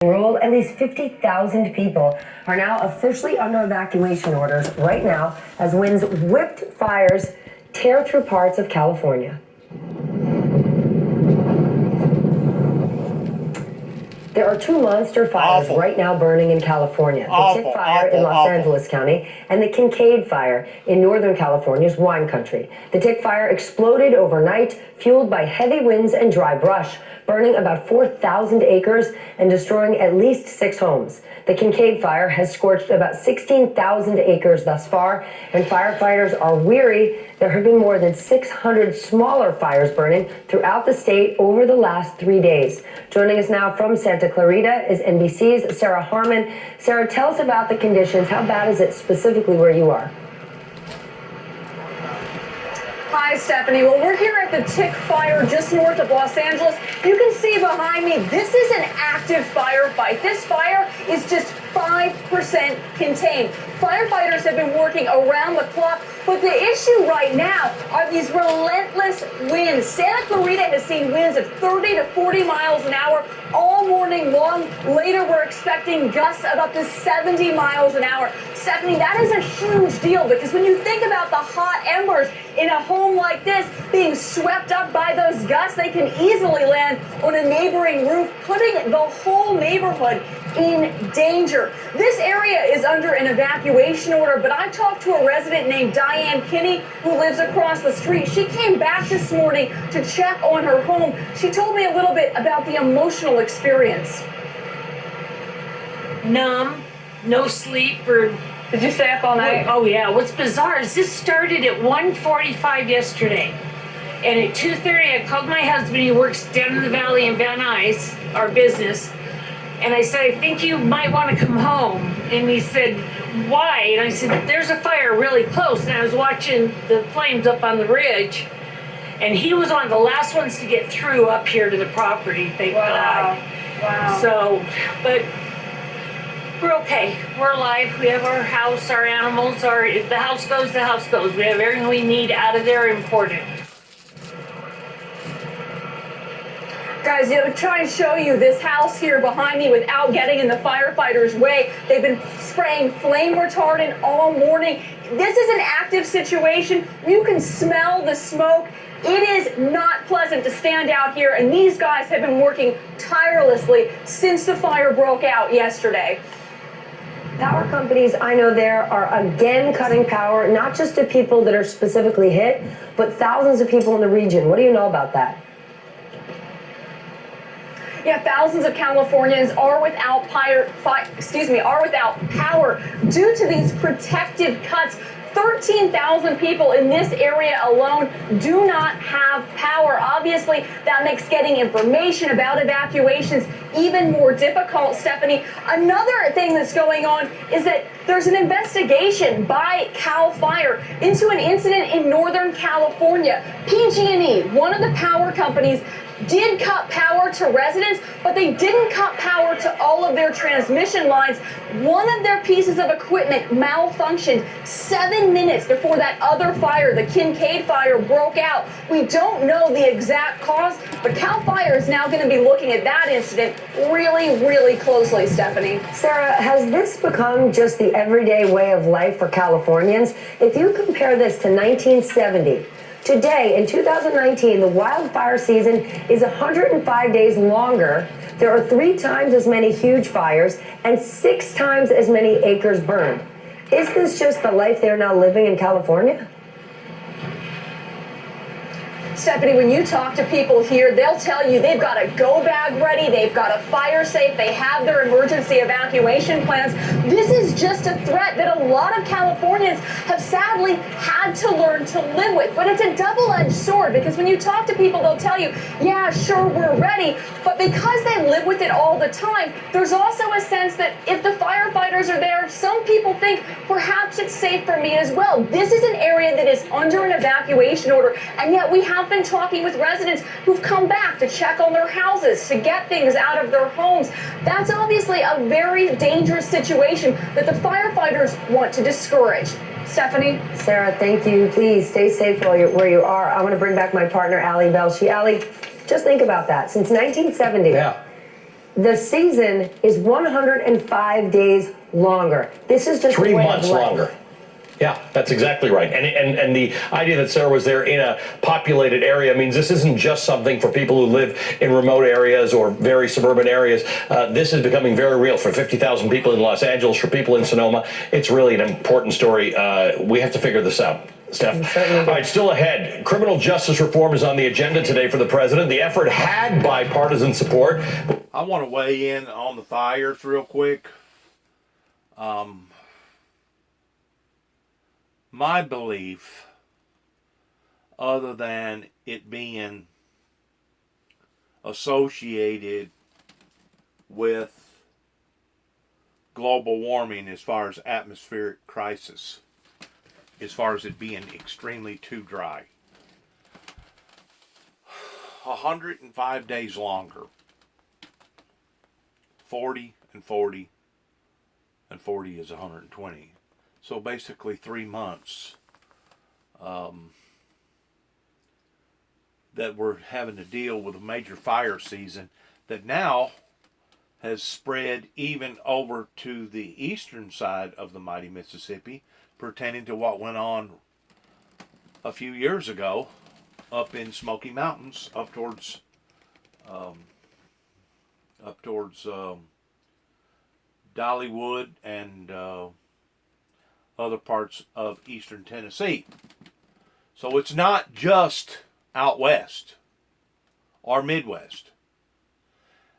rule, at least 50,000 people are now officially under evacuation orders right now as winds whipped fires tear through parts of California. There are two monster fires right now burning in California. The Tick Fire in Los Angeles County and the Kincaid Fire in Northern California's wine country. The Tick Fire exploded overnight, fueled by heavy winds and dry brush, burning about 4,000 acres and destroying at least 6 homes. The Kincaid Fire has scorched about 16,000 acres thus far, and firefighters are weary. There have been more than 600 smaller fires burning throughout the state over the last 3 days. Joining us now from Santa Clarita is NBC's Sarah Harmon. Sarah, tell us about the conditions. How bad is it specifically where you are? Hi, Stephanie. Well, we're here at the Tick Fire just north of Los Angeles. You can see behind me, this is an active firefight. This fire is just 5% contained. Firefighters have been working around the clock, but the issue right now are these relentless winds. Santa Clarita has seen winds of 30 to 40 miles an hour all morning long. Later, we're expecting gusts of up to 70 miles an hour. Stephanie, that is a huge deal because when you think about the hot embers in a home like this being swept up by those gusts, they can easily land on a neighboring roof, putting the whole neighborhood in danger. This area is under an evacuation order, but I talked to a resident named Diane Kinney who lives across the street. She came back this morning to check on her home. She told me a little bit about the emotional experience. Numb, no sleep for... Did you stay up all night? Oh yeah. What's bizarre is this started at 1:45 yesterday. And at 2:30 I called my husband. He works down in the valley in Van Nuys, our business. And I said, I think you might want to come home. And he said, why? And I said, there's a fire really close. And I was watching the flames up on the ridge. And he was one of the last ones to get through up here to the property, thank God. Wow. So, but we're okay. We're alive. We have our house, our animals. If the house goes, the house goes. We have everything we need out of there important. Guys, I'm trying to show you this house here behind me without getting in the firefighters' way. They've been spraying flame retardant all morning. This is an active situation. You can smell the smoke. It is not pleasant to stand out here, and these guys have been working tirelessly since the fire broke out yesterday. Power companies, I know there, are again cutting power, not just to people that are specifically hit, but thousands of people in the region. What do you know about that? Yeah, thousands of Californians are without power due to these protective cuts. 13,000 people in this area alone do not have power. Obviously, that makes getting information about evacuations even more difficult, Stephanie. Another thing that's going on is that there's an investigation by CAL FIRE into an incident in Northern California. PG&E, one of the power companies, did cut power to residents, but they didn't cut power to all of their transmission lines. One of their pieces of equipment malfunctioned 7 minutes before that other fire, the Kincaid Fire, broke out. We don't know the exact cause, but CAL FIRE is now going to be looking at that incident really, really closely, Stephanie. Sarah, has this become just the everyday way of life for Californians? If you compare this to 1970, today, in 2019, the wildfire season is 105 days longer. There are 3 times as many huge fires and 6 times as many acres burned. Is this just the life they're now living in California? Stephanie, when you talk to people here, they'll tell you they've got a go bag ready, they've got a fire safe, they have their emergency evacuation plans. This is just a threat that a lot of Californians have sadly had to learn to live with. But it's a double-edged sword because when you talk to people, they'll tell you, yeah, sure, we're ready. But because they live with it all the time, there's also a sense that if the firefighters are there, some people think perhaps it's safe for me as well. This is an area that is under an evacuation order, and yet we have been talking with residents who've come back to check on their houses, to get things out of their homes. That's obviously a very dangerous situation that the firefighters want to discourage. Stephanie? Sarah, thank you. Please stay safe where you are. I want to bring back my partner, L.B.L. Just think about that. Since 1970, The season is 105 days longer. This is just 3 a way months of life. longer. Yeah, that's exactly right. And the idea that Sarah was there in a populated area means this isn't just something for people who live in remote areas or very suburban areas. This is becoming very real for 50,000 people in Los Angeles, for people in Sonoma. It's really an important story. We have to figure this out. Steph. All right, still ahead. Criminal justice reform is on the agenda today for the president. The effort had bipartisan support. I want to weigh in on the fires real quick. My belief, other than it being associated with global warming as far as atmospheric crisis, as far as it being extremely too dry. 105 days longer. 40 and 40 and 40 is 120. So basically 3 months that we're having to deal with a major fire season that now has spread even over to the eastern side of the mighty Mississippi, pertaining to what went on a few years ago up in Smoky Mountains, up towards Dollywood and other parts of eastern Tennessee. So it's not just out west or Midwest.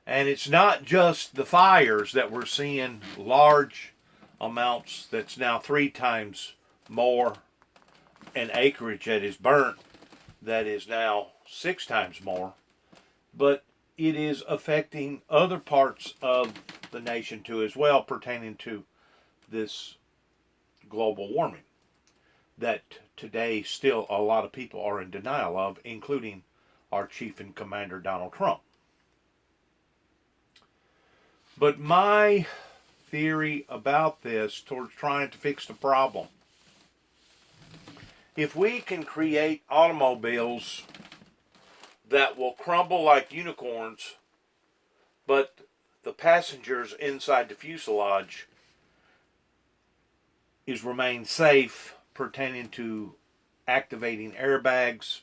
And it's not just the fires that we're seeing large amounts, that's now 3 times more an acreage that is burnt, that is now 6 times more, but it is affecting other parts of the nation too as well, pertaining to this global warming that today still a lot of people are in denial of, including our chief and commander Donald Trump. But my theory about this towards trying to fix the problem, if we can create automobiles that will crumble like unicorns, but the passengers inside the fuselage is remain safe, pertaining to activating airbags,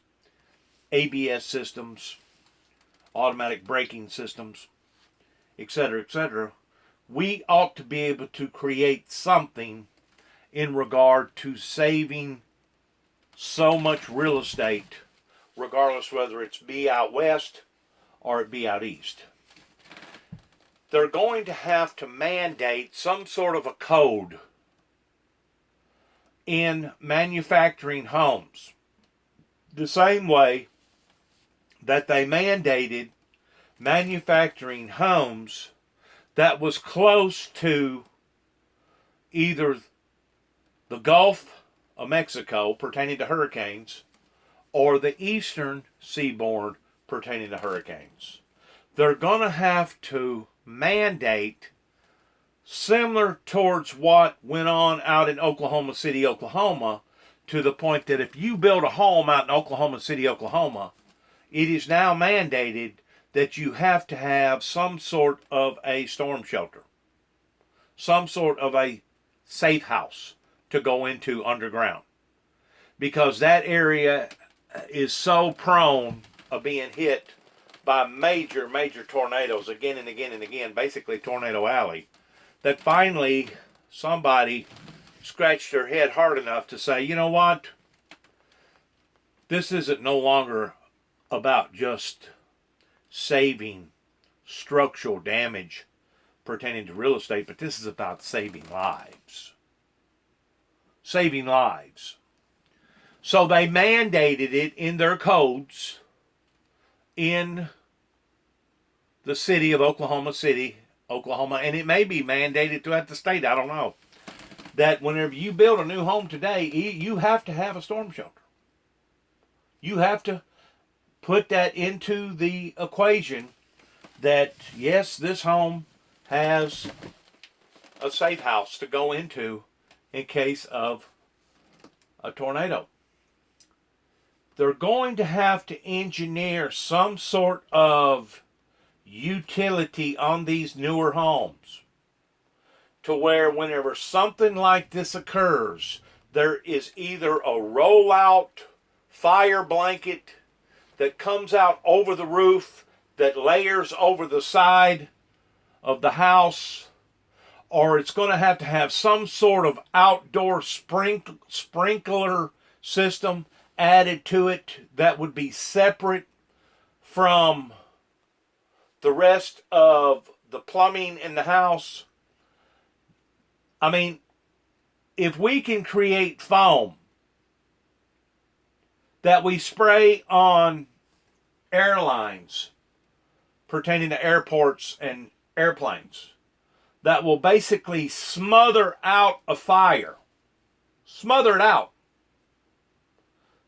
ABS systems, automatic braking systems, etc., we ought to be able to create something in regard to saving so much real estate, regardless whether it's be out west or it be out east. They're going to have to mandate some sort of a code in manufacturing homes, the same way that they mandated manufacturing homes that was close to either the Gulf of Mexico pertaining to hurricanes or the eastern seaboard pertaining to hurricanes. They're going to have to mandate similar towards what went on out in Oklahoma City, Oklahoma, to the point that if you build a home out in Oklahoma City, Oklahoma, it is now mandated that you have to have some sort of a storm shelter, some sort of a safe house to go into underground, because that area is so prone of being hit by major tornadoes again and again and again, basically Tornado Alley, that finally somebody scratched their head hard enough to say, you know what, this isn't no longer about just saving structural damage pertaining to real estate, but this is about saving lives. Saving lives. So they mandated it in their codes in the city of Oklahoma City, Oklahoma, and it may be mandated throughout the state, I don't know, that whenever you build a new home today, you have to have a storm shelter. You have to put that into the equation that, yes, this home has a safe house to go into in case of a tornado. They're going to have to engineer some sort of utility on these newer homes to where whenever something like this occurs, there is either a rollout fire blanket that comes out over the roof that layers over the side of the house, or it's going to have some sort of outdoor sprinkler system added to it that would be separate from the rest of the plumbing in the house. I mean, if we can create foam that we spray on airlines pertaining to airports and airplanes that will basically smother out a fire, smother it out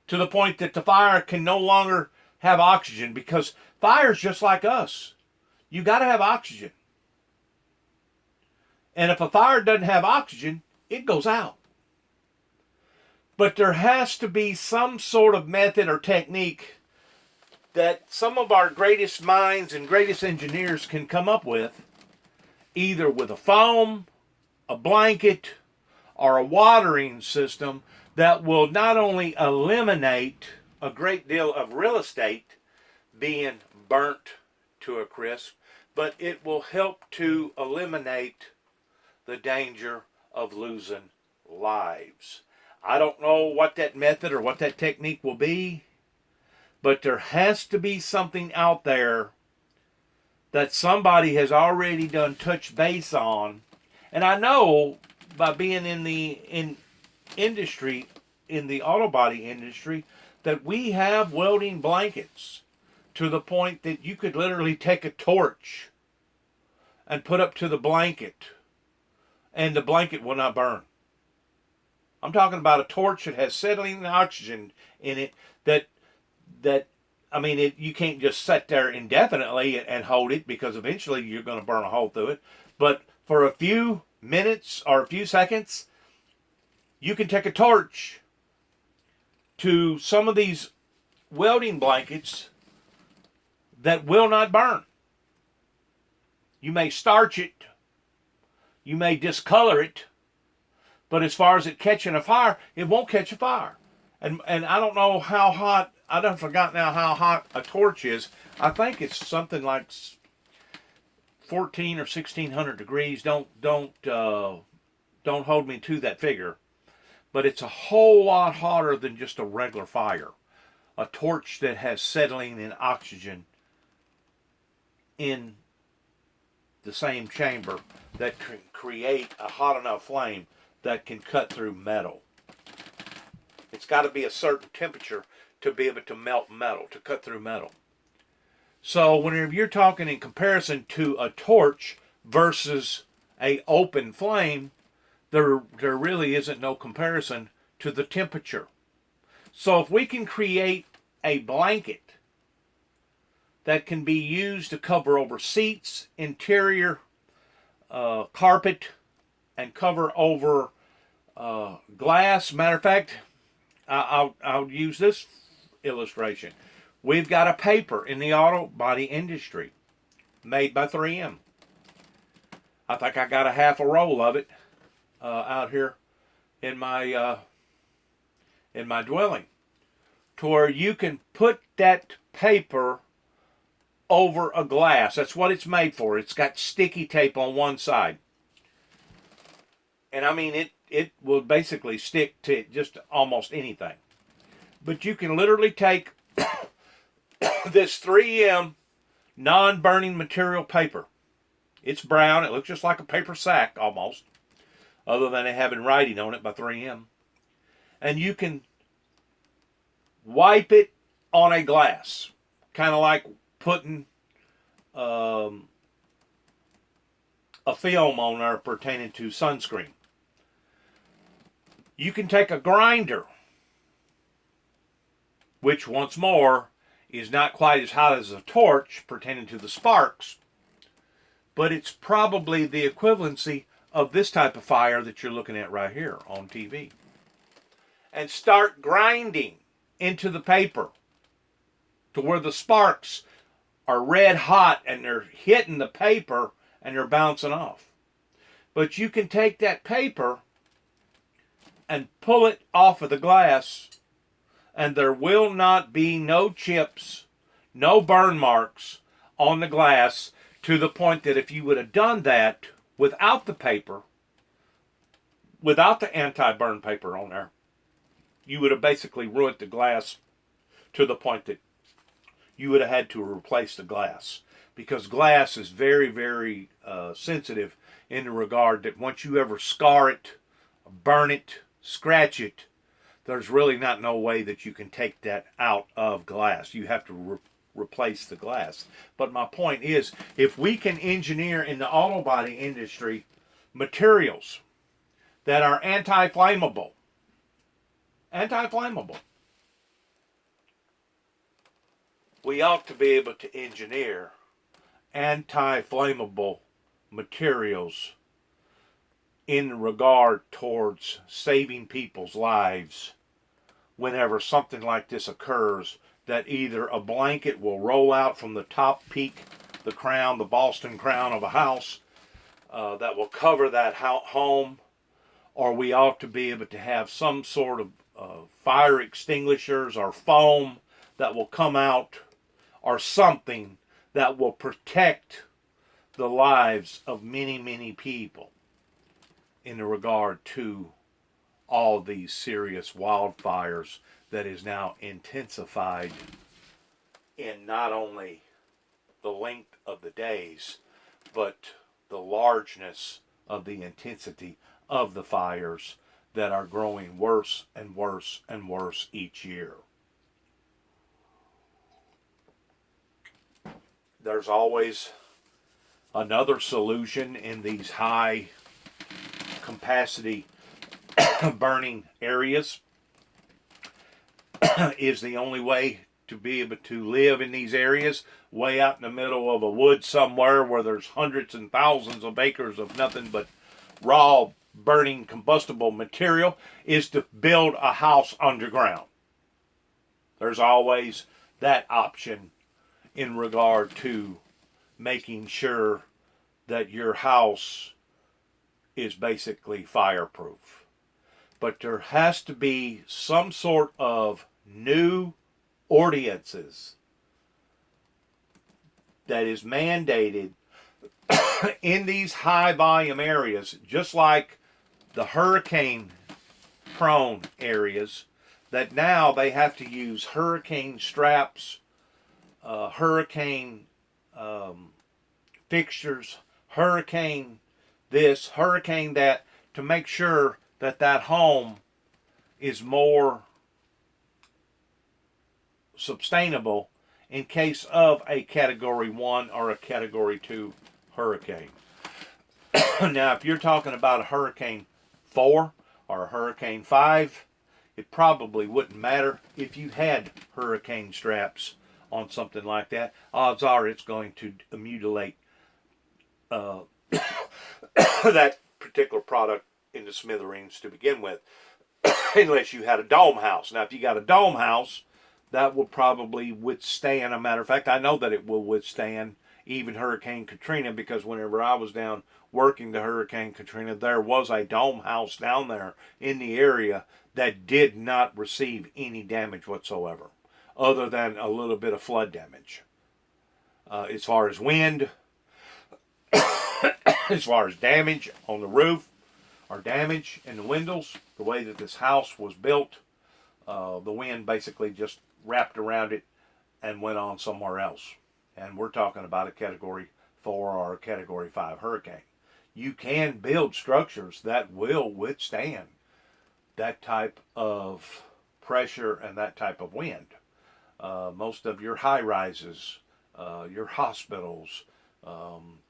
to the point that the fire can no longer have oxygen, because fire's just like us. You got to have oxygen. And if a fire doesn't have oxygen, it goes out. But there has to be some sort of method or technique that some of our greatest minds and greatest engineers can come up with, either with a foam, a blanket, or a watering system that will not only eliminate a great deal of real estate being burnt to a crisp, but it will help to eliminate the danger of losing lives. I don't know what that method or what that technique will be, but there has to be something out there that somebody has already done touch base on. And I know by being in the industry, in the auto body industry, that we have welding blankets to the point that you could literally take a torch and put up to the blanket and the blanket will not burn. I'm talking about a torch that has settling oxygen in it you can't just sit there indefinitely and hold it, because eventually you're going to burn a hole through it. But for a few minutes or a few seconds, you can take a torch to some of these welding blankets that will not burn. You may starch it, you may discolor it, but as far as it catching a fire, it won't catch a fire. And I don't know how hot, I don't forgot now how hot a torch is. I think it's something like 14 or 1600 degrees. Don't hold me to that figure. But it's a whole lot hotter than just a regular fire. A torch that has settling and oxygen in the same chamber that can create a hot enough flame that can cut through metal. It's got to be a certain temperature to be able to melt metal, to cut through metal. So whenever you're talking in comparison to a torch versus a open flame, there really isn't no comparison to the temperature. So if we can create a blanket that can be used to cover over seats, interior carpet, and cover over glass. Matter of fact, I'll use this illustration. We've got a paper in the auto body industry made by 3M. I think I got a half a roll of it out here in my dwelling, to where you can put that paper over a glass. That's what it's made for. It's got sticky tape on one side. And I mean, it will basically stick to just almost anything. But you can literally take this 3M non-burning material paper. It's brown. It looks just like a paper sack almost, other than it having writing on it by 3M. And you can wipe it on a glass, kind of like putting a film on there pertaining to sunscreen. You can take a grinder, which once more is not quite as hot as a torch pertaining to the sparks, but it's probably the equivalency of this type of fire that you're looking at right here on TV. And start grinding into the paper to where the sparks are red hot and they're hitting the paper and they're bouncing off. But you can take that paper and pull it off of the glass, and there will not be no chips, no burn marks on the glass, to the point that if you would have done that without the paper, without the anti-burn paper on there, you would have basically ruined the glass to the point that you would have had to replace the glass. Because glass is very, very sensitive in the regard that once you ever scar it, burn it, scratch it, there's really not no way that you can take that out of glass. You have to replace the glass. But my point is, if we can engineer in the auto body industry materials that are anti-flammable, we ought to be able to engineer anti-flammable materials in regard towards saving people's lives whenever something like this occurs, that either a blanket will roll out from the top peak, the crown, the Boston crown of a house, that will cover that home, or we ought to be able to have some sort of fire extinguishers or foam that will come out, or something that will protect the lives of many, many people in regard to all these serious wildfires that is now intensified in not only the length of the days, but the largeness of the intensity of the fires that are growing worse and worse and worse each year. There's always another solution in these high capacity burning areas. Is the only way to be able to live in these areas, way out in the middle of a wood somewhere where there's hundreds and thousands of acres of nothing but raw burning combustible material, is to build a house underground. There's always that option in regard to making sure that your house is basically fireproof. But there has to be some sort of new ordinances that is mandated in these high volume areas, just like the hurricane prone areas, that now they have to use hurricane straps, hurricane fixtures, hurricane this, hurricane that, to make sure that that home is more sustainable in case of a Category 1 or a Category 2 hurricane. Now, if you're talking about a Hurricane 4 or a Hurricane 5, it probably wouldn't matter if you had hurricane straps on something like that. Odds are it's going to mutilate that particular product into smithereens to begin with, unless you had a dome house. Now, if you got a dome house, that will probably withstand. A matter of fact, I know that it will withstand even Hurricane Katrina, because whenever I was down working the Hurricane Katrina, there was a dome house down there in the area that did not receive any damage whatsoever, other than a little bit of flood damage. As far as wind, as far as damage on the roof, or damage in the windows, the way that this house was built, the wind basically just wrapped around it and went on somewhere else. And we're talking about a Category 4 or a Category 5 hurricane. You can build structures that will withstand that type of pressure and that type of wind. Most of your high rises, your hospitals,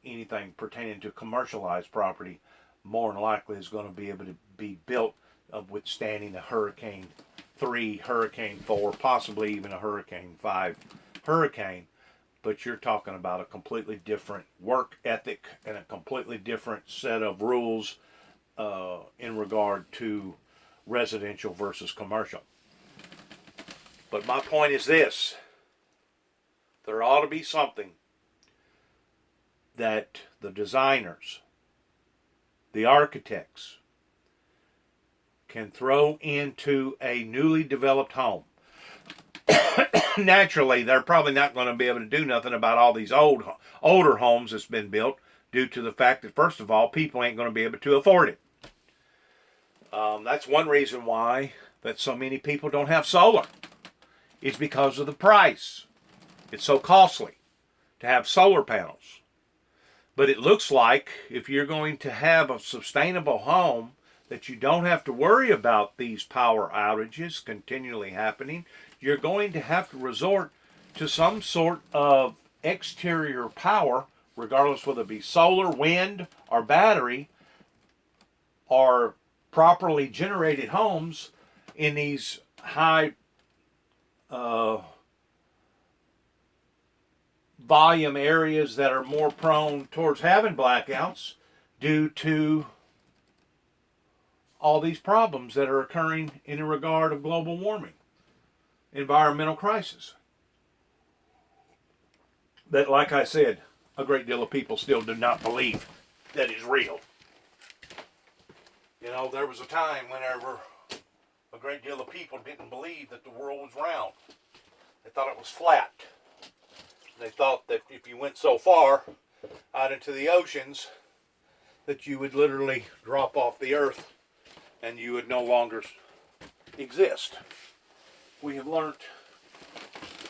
anything pertaining to commercialized property, more than likely is going to be able to be built of withstanding a Hurricane 3, Hurricane 4, possibly even a Hurricane 5 hurricane. But you're talking about a completely different work ethic and a completely different set of rules in regard to residential versus commercial. But my point is this: There ought to be something that the designers, the architects, can throw into a newly developed home. Naturally, they're probably not going to be able to do nothing about all these older homes that's been built, due to the fact that, first of all, people ain't going to be able to afford it. That's one reason why that so many people don't have solar. It's because of the price. It's so costly to have solar panels. But it looks like if you're going to have a sustainable home, that you don't have to worry about these power outages continually happening, you're going to have to resort to some sort of exterior power, regardless whether it be solar, wind, or battery, or properly generated homes in these high volume areas that are more prone towards having blackouts due to all these problems that are occurring in regard of global warming, environmental crisis. That, like I said, a great deal of people still do not believe that is real. You know, there was a time whenever a great deal of people didn't believe that the world was round. They thought it was flat. They thought that if you went so far out into the oceans that you would literally drop off the earth and you would no longer exist. We have learned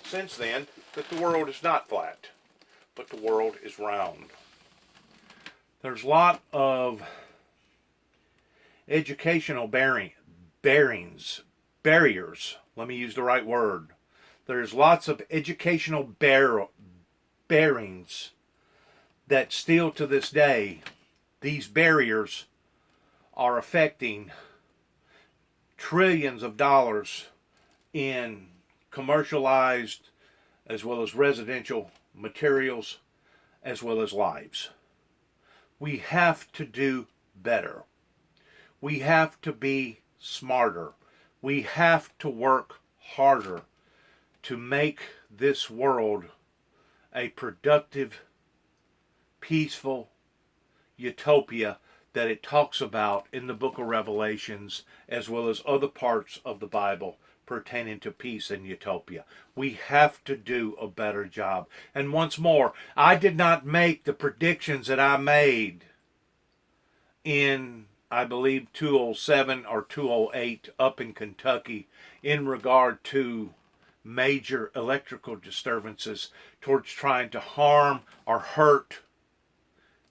since then that the world is not flat, but the world is round. There's a lot of educational barriers. Let me use the right word. There's lots of educational bearings that still to this day, these barriers are affecting trillions of dollars in commercialized as well as residential materials as well as lives. We have to do better. We have to be smarter. We have to work harder to make this world a productive, peaceful utopia that it talks about in the book of Revelations, as well as other parts of the Bible pertaining to peace and utopia. We have to do a better job. And once more, I did not make the predictions that I made in, I believe, 207 or 208 up in Kentucky in regard to major electrical disturbances towards trying to harm or hurt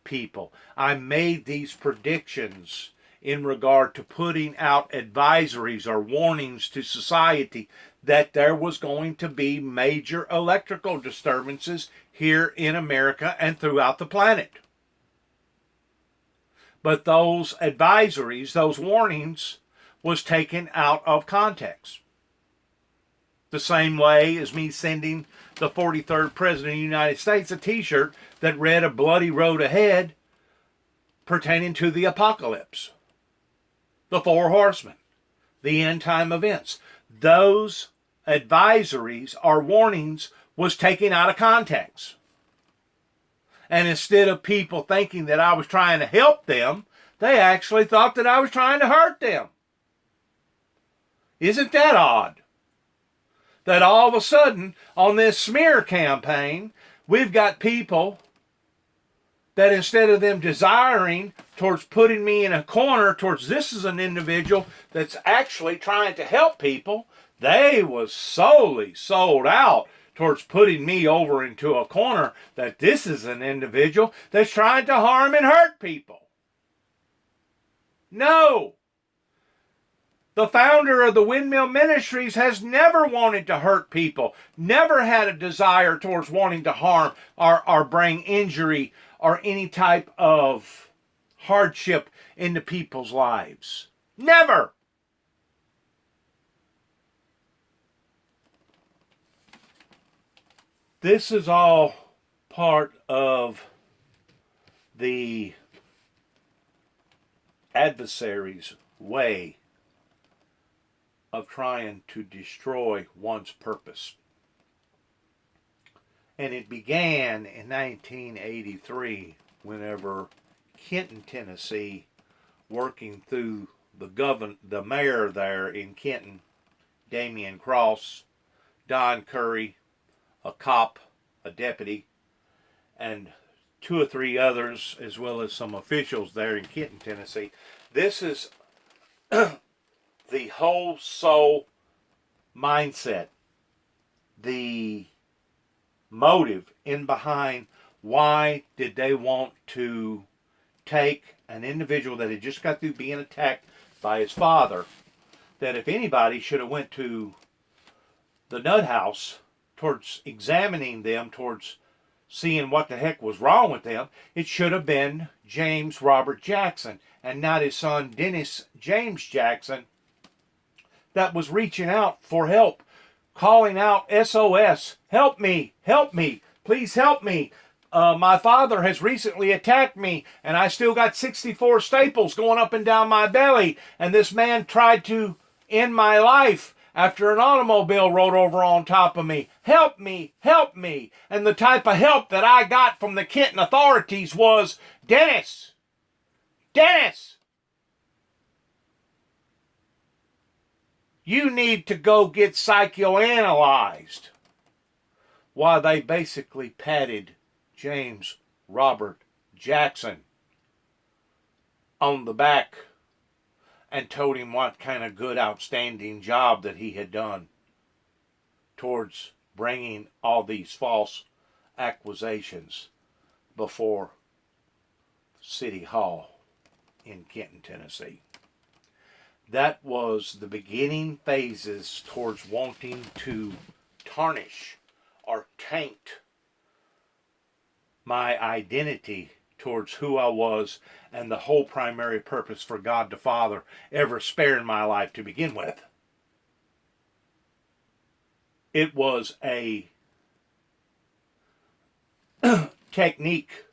people. I made these predictions in regard to putting out advisories or warnings to society that there was going to be major electrical disturbances here in America and throughout the planet. But those advisories, those warnings, was taken out of context. The same way as me sending the 43rd President of the United States a t-shirt that read "A Bloody Road Ahead" pertaining to the apocalypse, the four horsemen, the end time events. Those advisories or warnings was taken out of context. And instead of people thinking that I was trying to help them, they actually thought that I was trying to hurt them. Isn't that odd? That all of a sudden, on this smear campaign, we've got people that instead of them desiring towards putting me in a corner towards this is an individual that's actually trying to help people, they was solely sold out towards putting me over into a corner that this is an individual that's trying to harm and hurt people. No. The founder of the Windmill Ministries has never wanted to hurt people, never had a desire towards wanting to harm or bring injury or any type of hardship into people's lives. Never. This is all part of the adversary's way of trying to destroy one's purpose. And it began in 1983, whenever Kenton, Tennessee, working through the mayor there in Kenton, Damian Cross, Don Curry, a cop, a deputy, and 2 or 3 others, as well as some officials there in Kenton, Tennessee. This is the whole soul mindset, the motive in behind why did they want to take an individual that had just got through being attacked by his father, that if anybody should have went to the nut house towards examining them, towards seeing what the heck was wrong with them, it should have been James Robert Jackson and not his son Dennis James Jackson that was reaching out for help, calling out SOS, help me, please help me. My father has recently attacked me and I still got 64 staples going up and down my belly, and this man tried to end my life after an automobile rode over on top of me. Help me, help me. And the type of help that I got from the Kenton authorities was, Dennis, you need to go get psychoanalyzed. While they basically patted James Robert Jackson on the back and told him what kind of good, outstanding job that he had done towards bringing all these false accusations before City Hall in Kenton, Tennessee. That was the beginning phases towards wanting to tarnish or taint my identity towards who I was and the whole primary purpose for God the Father ever sparing my life to begin with. It was a technique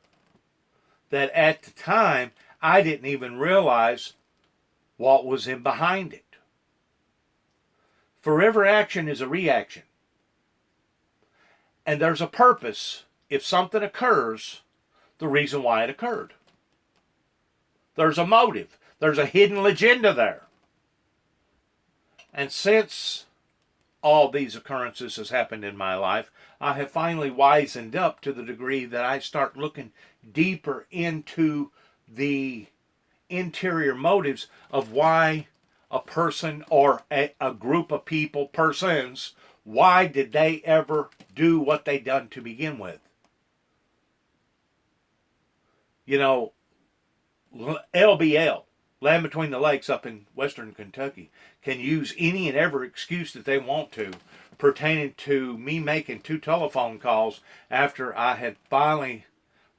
that at the time I didn't even realize what was in behind it. Forever action is a reaction. And there's a purpose if something occurs, the reason why it occurred. There's a motive. There's a hidden agenda there. And since all these occurrences has happened in my life, I have finally wisened up to the degree that I start looking deeper into the interior motives of why a person or a group of people, persons, why did they ever do what they done to begin with? You know, L.B.L, Land Between the Lakes up in western Kentucky, can use any and every excuse that they want to pertaining to me making 2 telephone calls after I had finally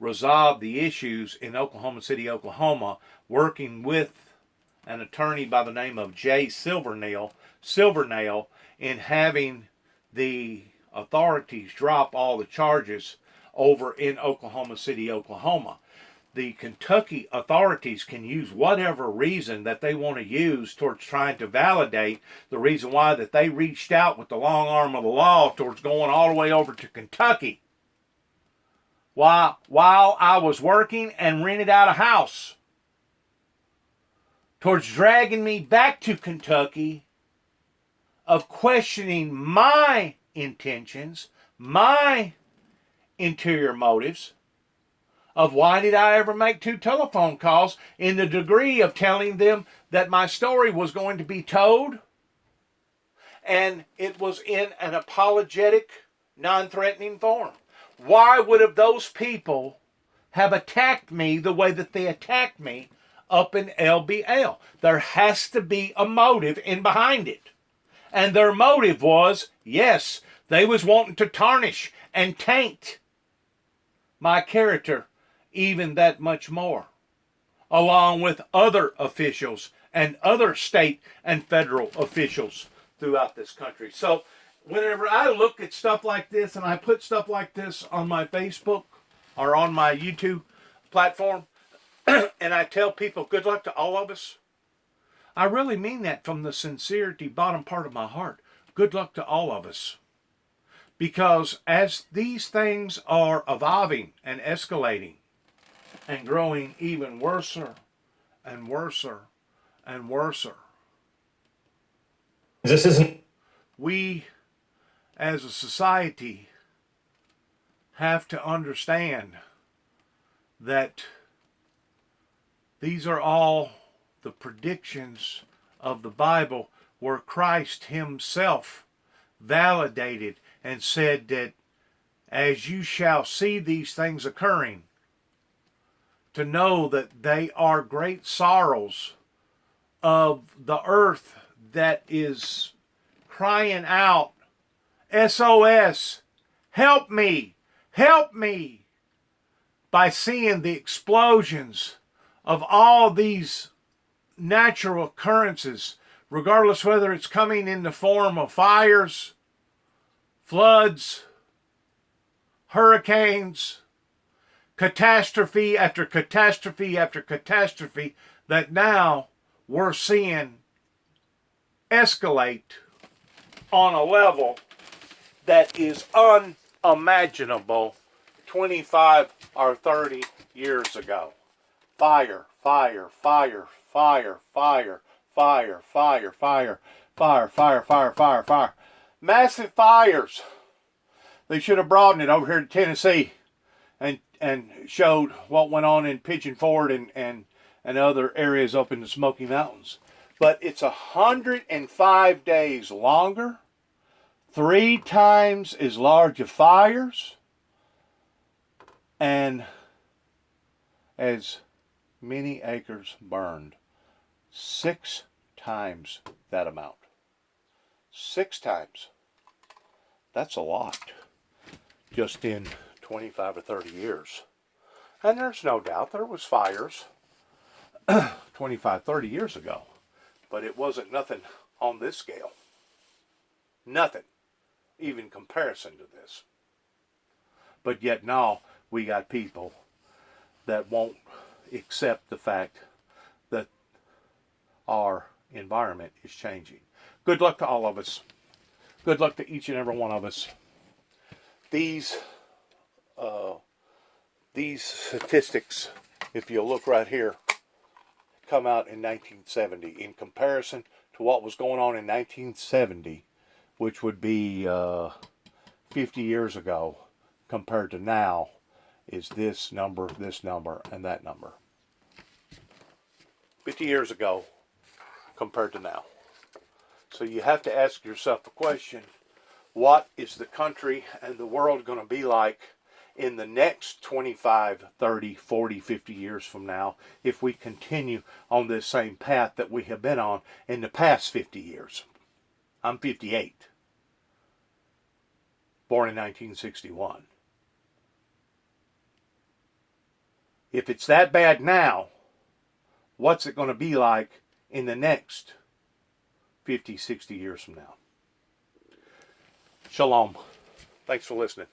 resolved the issues in Oklahoma City, Oklahoma, working with an attorney by the name of Jay Silvernail, in having the authorities drop all the charges over in Oklahoma City, Oklahoma. The Kentucky authorities can use whatever reason that they want to use towards trying to validate the reason why that they reached out with the long arm of the law towards going all the way over to Kentucky while I was working and rented out a house, towards dragging me back to Kentucky, of questioning my intentions, my interior motives, of why did I ever make 2 telephone calls, in the degree of telling them that my story was going to be told, and it was in an apologetic, non-threatening form. Why would have those people have attacked me the way that they attacked me up in L.B.L? There has to be a motive in behind it. And their motive was, yes, they was wanting to tarnish and taint my character even that much more, along with other officials and other state and federal officials throughout this country. So whenever I look at stuff like this, and I put stuff like this on my Facebook or on my YouTube platform, and I tell people good luck to all of us, I really mean that from the sincerity, bottom part of my heart. Good luck to all of us. Because as these things are evolving and escalating and growing even worser and worser and worser, This isn't. we as a society have to understand that these are all the predictions of the Bible, where Christ himself validated and said that as you shall see these things occurring, to know that they are great sorrows of the earth that is crying out, SOS, help me, help me, by seeing the explosions of all these natural occurrences, regardless whether it's coming in the form of fires, floods, hurricanes, catastrophe after catastrophe after catastrophe, that now we're seeing escalate on a level that is unimaginable 25 or 30 years ago. Fire, fire, fire, fire, fire, fire, fire, fire, fire, fire, fire, fire, fire. Massive fires. They should have broadened it over here to Tennessee and showed what went on in Pigeon Forge and other areas up in the Smoky Mountains. But it's 105 days longer, 3 times as large of fires, and as many acres burned. 6 times that amount. 6 times. That's a lot. Just in 25 or 30 years. And there's no doubt there was fires 25, 30 years ago. But it wasn't nothing on this scale. Nothing. Even comparison to this. But yet now we got people that won't accept the fact that our environment is changing. Good luck to all of us. Good luck to each and every one of us. These statistics, if you look right here, come out in 1970. In comparison to what was going on in 1970, which would be 50 years ago, compared to now, is this number, and that number. 50 years ago compared to now. So you have to ask yourself the question, what is the country and the world going to be like in the next 25, 30, 40, 50 years from now if we continue on this same path that we have been on in the past 50 years? I'm 58. Born in 1961. If it's that bad now, what's it going to be like in the next 50, 60 years from now? Shalom. Thanks for listening.